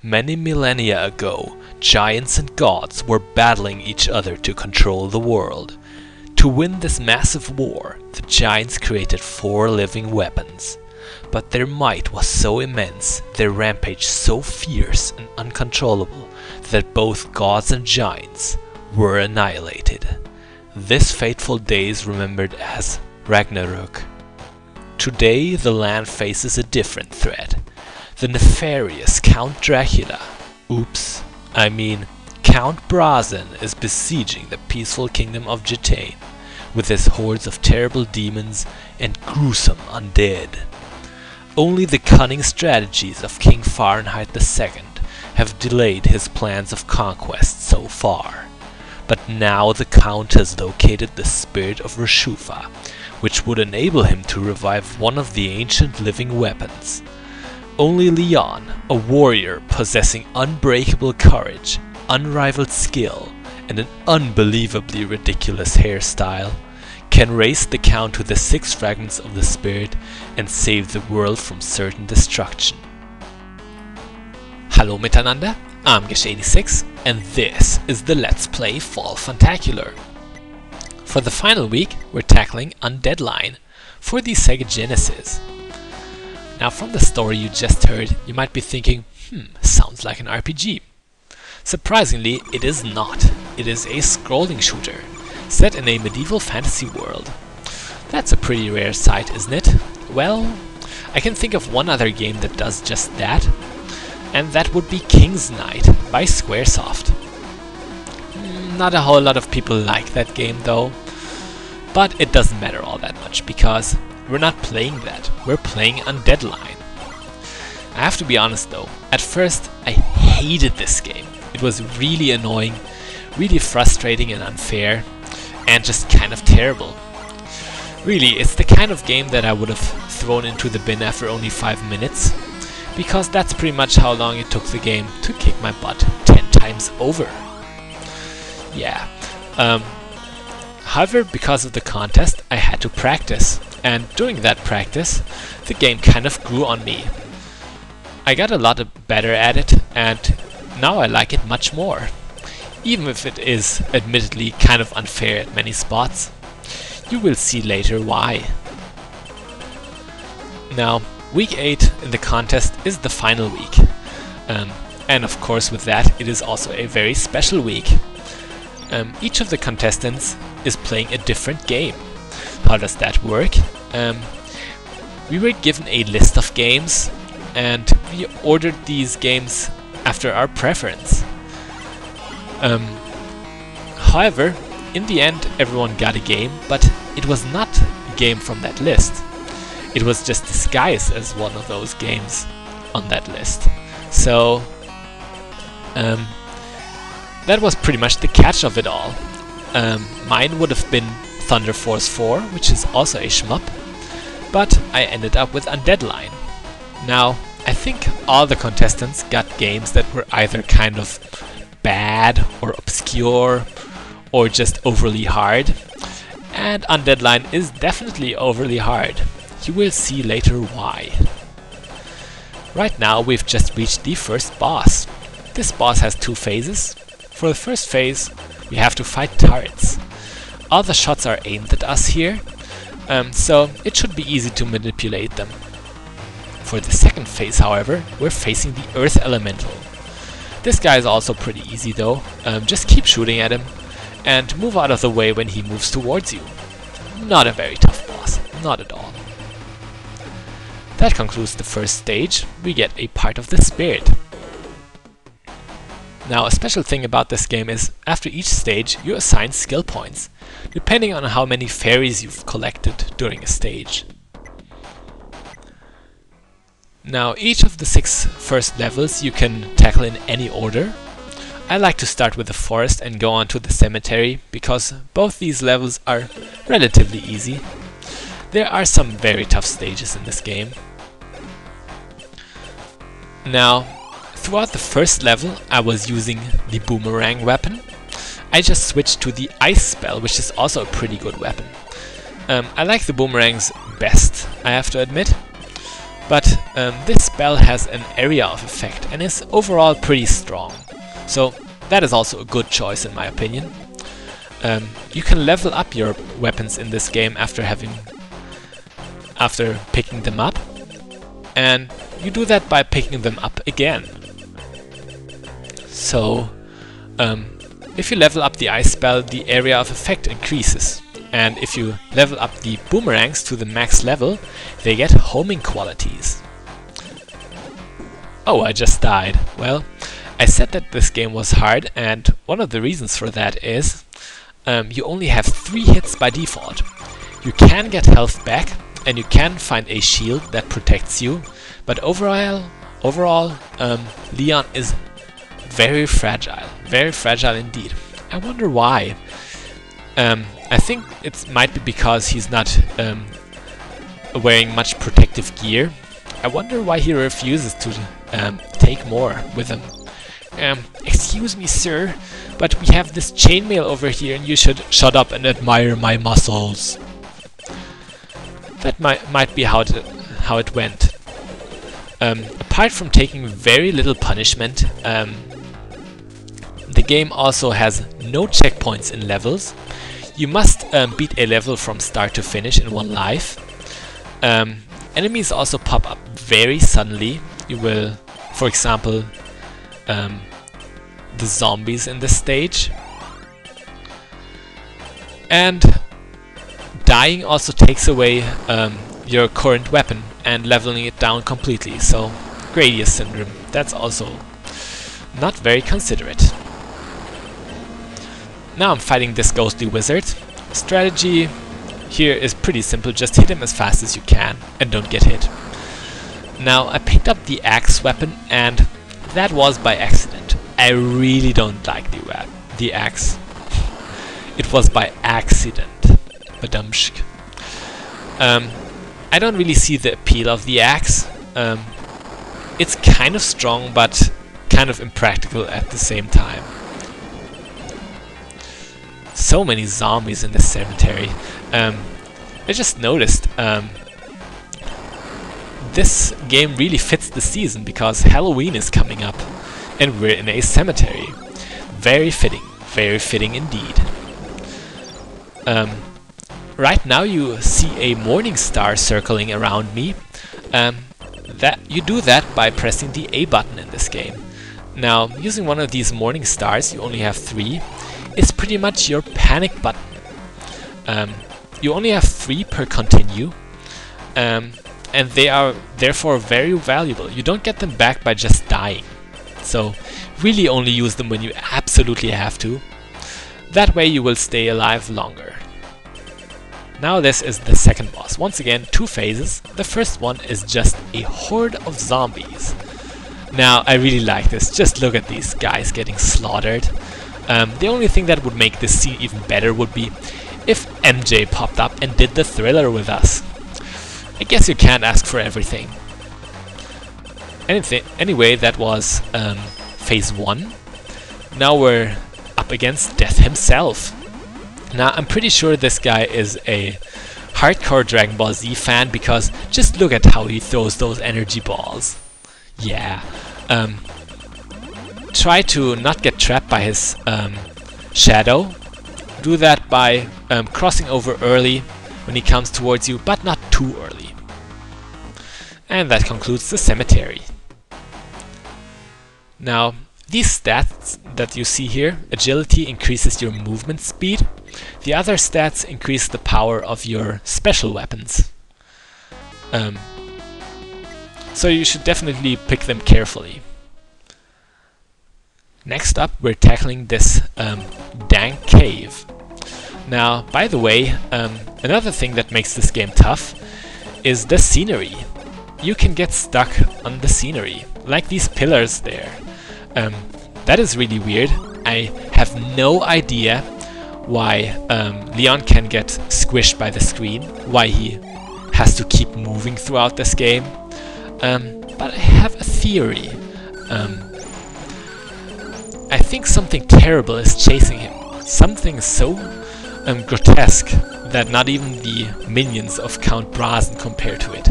Many millennia ago, giants and gods were battling each other to control the world. To win this massive war, the giants created 4 living weapons. But their might was so immense, their rampage so fierce and uncontrollable, that both gods and giants were annihilated. This fateful day is remembered as Ragnarök. Today the land faces a different threat. The nefarious Count Dracula, Count Brazen, is besieging the peaceful kingdom of Gitane with his hordes of terrible demons and gruesome undead. Only the cunning strategies of King Fahrenheit II have delayed his plans of conquest so far. But now the Count has located the spirit of Reshufa, which would enable him to revive one of the ancient living weapons. Only Leon, a warrior possessing unbreakable courage, unrivaled skill, and an unbelievably ridiculous hairstyle, can raise the Count to the 6 fragments of the spirit and save the world from certain destruction. Hallo miteinander, I'm Gish86 and this is the Let's Play Fall Funtacular. For the final week, we're tackling Undeadline for the Sega Genesis. Now from the story you just heard, you might be thinking, sounds like an RPG. Surprisingly, it is not. It is a scrolling shooter, set in a medieval fantasy world. That's a pretty rare sight, isn't it? Well, I can think of one other game that does just that, and that would be King's Knight by Squaresoft. Not a whole lot of people like that game though, but it doesn't matter all that much because we're not playing that, we're playing Undeadline. I have to be honest though, at first I hated this game. It was really annoying, really frustrating and unfair, and just kind of terrible. Really, it's the kind of game that I would have thrown into the bin after only 5 minutes, because that's pretty much how long it took the game to kick my butt 10 times over. Yeah. However, because of the contest, I had to practice, and during that practice, the game kind of grew on me. I got a lot better at it, and now I like it much more. Even if it is admittedly kind of unfair at many spots. You will see later why. Now, week 8 in the contest is the final week. And of course with that it is also a very special week. Each of the contestants is playing a different game. How does that work? We were given a list of games and we ordered these games after our preference. However, in the end everyone got a game, but it was not a game from that list. It was just disguised as one of those games on that list. So that was pretty much the catch of it all. Mine would have been Thunder Force 4, which is also a shmup, but I ended up with Undeadline. Now, I think all the contestants got games that were either kind of bad or obscure or just overly hard, and Undeadline is definitely overly hard. You will see later why. Right now we've just reached the first boss. This boss has 2 phases. For the first phase we have to fight turrets. All the shots are aimed at us here, so it should be easy to manipulate them. For the second phase, however, we're facing the Earth Elemental. This guy is also pretty easy though. Just keep shooting at him and move out of the way when he moves towards you. Not a very tough boss, not at all. That concludes the first stage. We get a part of the spirit. Now, a special thing about this game is after each stage you assign skill points, depending on how many fairies you've collected during a stage. Now, each of the 6 first levels you can tackle in any order. I like to start with the forest and go on to the cemetery, because both these levels are relatively easy. There are some very tough stages in this game. Now, throughout the first level I was using the boomerang weapon. I just switched to the ice spell, which is also a pretty good weapon. I like the boomerangs best, I have to admit. but this spell has an area of effect and is overall pretty strong. So that is also a good choice in my opinion. You can level up your weapons in this game after picking them up, and you do that by picking them up again. So if you level up the ice spell, the area of effect increases, and if you level up the boomerangs to the max level, they get homing qualities. Oh, I just died. Well, I said that this game was hard, and one of the reasons for that is you only have 3 hits by default. You can get health back, and you can find a shield that protects you, but overall, Leon is very fragile indeed. I wonder why. I think it might be because he's not wearing much protective gear. I wonder why he refuses to take more with him. Excuse me, sir, but we have this chainmail over here and you should shut up and admire my muscles. That might be how it went. Apart from taking very little punishment, the game also has no checkpoints in levels. You must beat a level from start to finish in 1 life. Enemies also pop up very suddenly. You will, for example, the zombies in this stage. And dying also takes away your current weapon and leveling it down completely. So, Gradius Syndrome, that's also not very considerate. Now I'm fighting this ghostly wizard. Strategy here is pretty simple, just hit him as fast as you can and don't get hit. Now I picked up the axe weapon and that was by accident. I really don't like the axe. It was by accident. Badumshk. I don't really see the appeal of the axe. It's kind of strong but kind of impractical at the same time. So many zombies in this cemetery. I just noticed this game really fits the season because Halloween is coming up and we're in a cemetery. Very fitting indeed. Right now you see a morning star circling around me. You do that by pressing the A button in this game. Now, using one of these morning stars, you only have 3, is pretty much your panic button. You only have 3 per continue, and they are therefore very valuable. You don't get them back by just dying, so really only use them when you absolutely have to. That way you will stay alive longer. Now this is the second boss. Once again, 2 phases. The first one is just a horde of zombies. Now I really like this. Just look at these guys getting slaughtered. The only thing that would make this scene even better would be if MJ popped up and did the thriller with us. I guess you can't ask for everything. Anyway, that was phase 1. Now we're up against Death himself. Now I'm pretty sure this guy is a hardcore Dragon Ball Z fan because just look at how he throws those energy balls. Yeah. Try to not get trapped by his shadow. Do that by crossing over early when he comes towards you, but not too early. And that concludes the cemetery. Now, these stats that you see here, agility increases your movement speed. The other stats increase the power of your special weapons. So you should definitely pick them carefully. Next up, we're tackling this dank cave. Now, by the way, another thing that makes this game tough is the scenery. You can get stuck on the scenery, like these pillars there. That is really weird. I have no idea why Leon can get squished by the screen, why he has to keep moving throughout this game. But I have a theory. I think something terrible is chasing him. Something so grotesque that not even the minions of Count Brazen compare to it.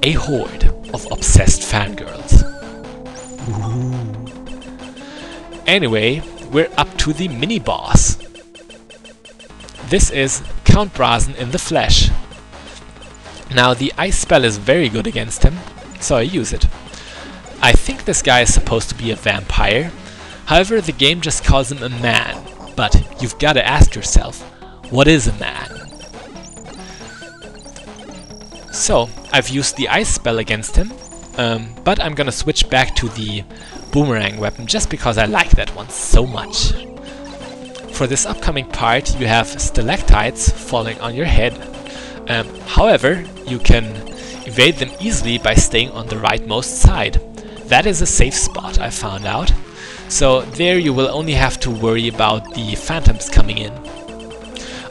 a horde of obsessed fangirls. Ooh. Anyway, we're up to the mini-boss. This is Count Brazen in the flesh. Now the ice spell is very good against him, so I use it. I think this guy is supposed to be a vampire, however the game just calls him a man, but you've gotta ask yourself, what is a man? So, I've used the ice spell against him, but I'm gonna switch back to the boomerang weapon just because I like that one so much. For this upcoming part you have stalactites falling on your head. However, you can evade them easily by staying on the rightmost side. That is a safe spot, I found out. So there you will only have to worry about the phantoms coming in.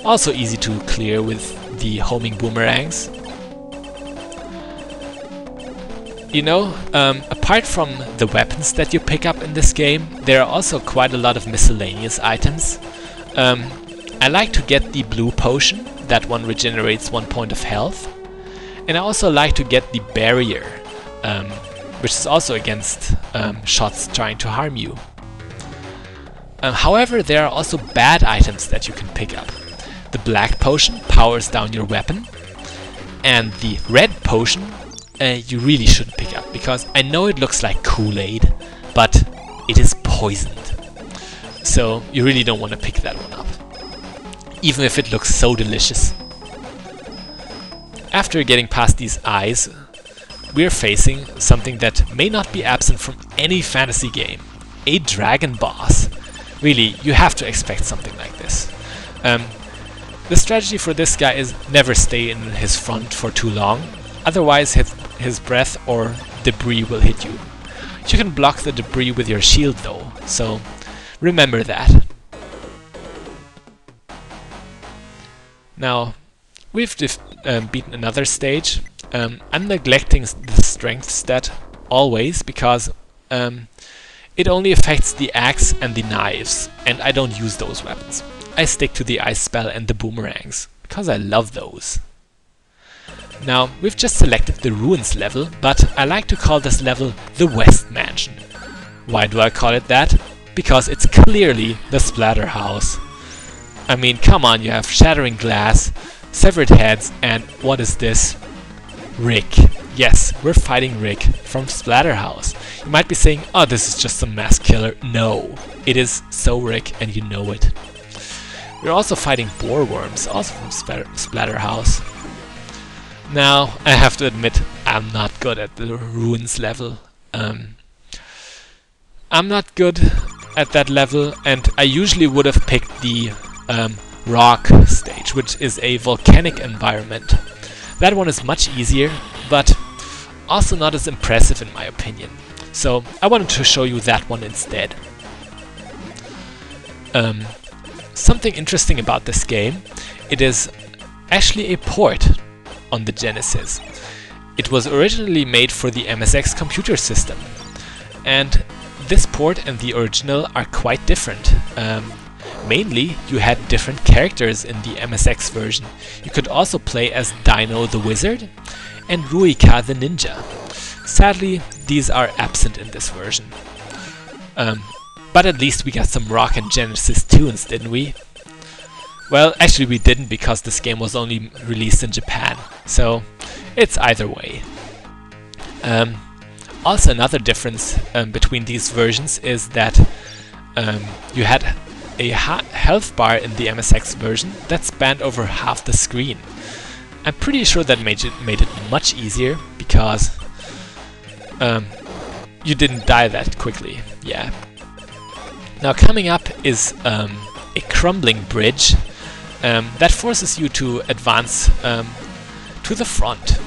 Also easy to clear with the homing boomerangs. You know, apart from the weapons that you pick up in this game, there are also quite a lot of miscellaneous items. I like to get the blue potion, that one regenerates 1 point of health. And I also like to get the barrier, which is also against shots trying to harm you. However, there are also bad items that you can pick up. The black potion powers down your weapon, and the red potion you really shouldn't pick up, because I know it looks like Kool-Aid, but it is poisoned. So you really don't want to pick that one up, even if it looks so delicious. After getting past these eyes, we're facing something that may not be absent from any fantasy game. A dragon boss. Really, you have to expect something like this. The strategy for this guy is never stay in his front for too long, otherwise his breath or debris will hit you. You can block the debris with your shield though, so remember that. Now, we've beaten another stage. I'm neglecting the strength stat always because it only affects the axe and the knives, and I don't use those weapons. I stick to the ice spell and the boomerangs, because I love those. Now, we've just selected the ruins level, but I like to call this level the West Mansion. Why do I call it that? Because it's clearly the splatter house. I mean, come on, you have shattering glass, severed heads, and what is this? Rick. Yes, we're fighting Rick from Splatterhouse. You might be saying, oh, this is just some mass killer. No, it is so Rick, and you know it. We're also fighting boar worms, also from Splatterhouse. Now, I have to admit, I'm not good at the ruins level. I'm not good at that level, and I usually would have picked the rock stage, which is a volcanic environment. That one is much easier, but also not as impressive in my opinion. So I wanted to show you that one instead. Something interesting about this game, it is actually a port on the Genesis. It was originally made for the MSX computer system, and this port and the original are quite different. Mainly, you had different characters in the MSX version. You could also play as Dino the Wizard and Ruika the Ninja. Sadly, these are absent in this version. But at least we got some Rock and Genesis tunes, didn't we? Well, actually we didn't, because this game was only released in Japan, so it's either way. Also, another difference between these versions is that you had a health bar in the MSX version that spanned over half the screen. I'm pretty sure that made it much easier, because you didn't die that quickly. Yeah. Now, coming up is a crumbling bridge that forces you to advance to the front.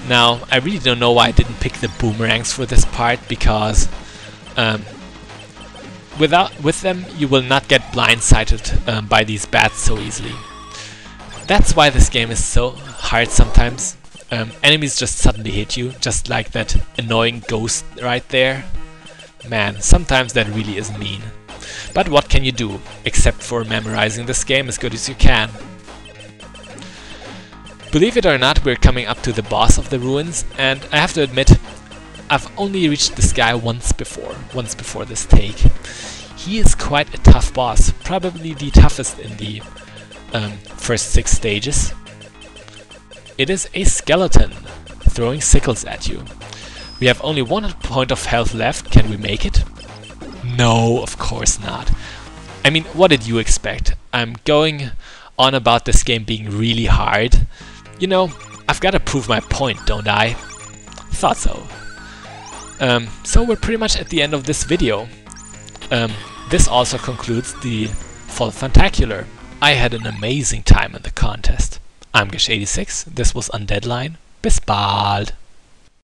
Now, I really don't know why I didn't pick the boomerangs for this part, because with them you will not get blindsided by these bats so easily. That's why this game is so hard sometimes. Enemies just suddenly hit you, just like that annoying ghost right there. Man, sometimes that really is mean. But what can you do, except for memorizing this game as good as you can. Believe it or not, we're coming up to the boss of the ruins, and I have to admit, I've only reached this guy once before this take. He is quite a tough boss, probably the toughest in the first 6 stages. It is a skeleton throwing sickles at you. We have only 1 point of health left. Can we make it? No, of course not. I mean, what did you expect? I'm going on about this game being really hard. You know, I've got to prove my point, don't I? Thought so. So we're pretty much at the end of this video. This also concludes the full Funtacular. I had an amazing time in the contest. I'm Gish86, this was Undeadline. Bis bald!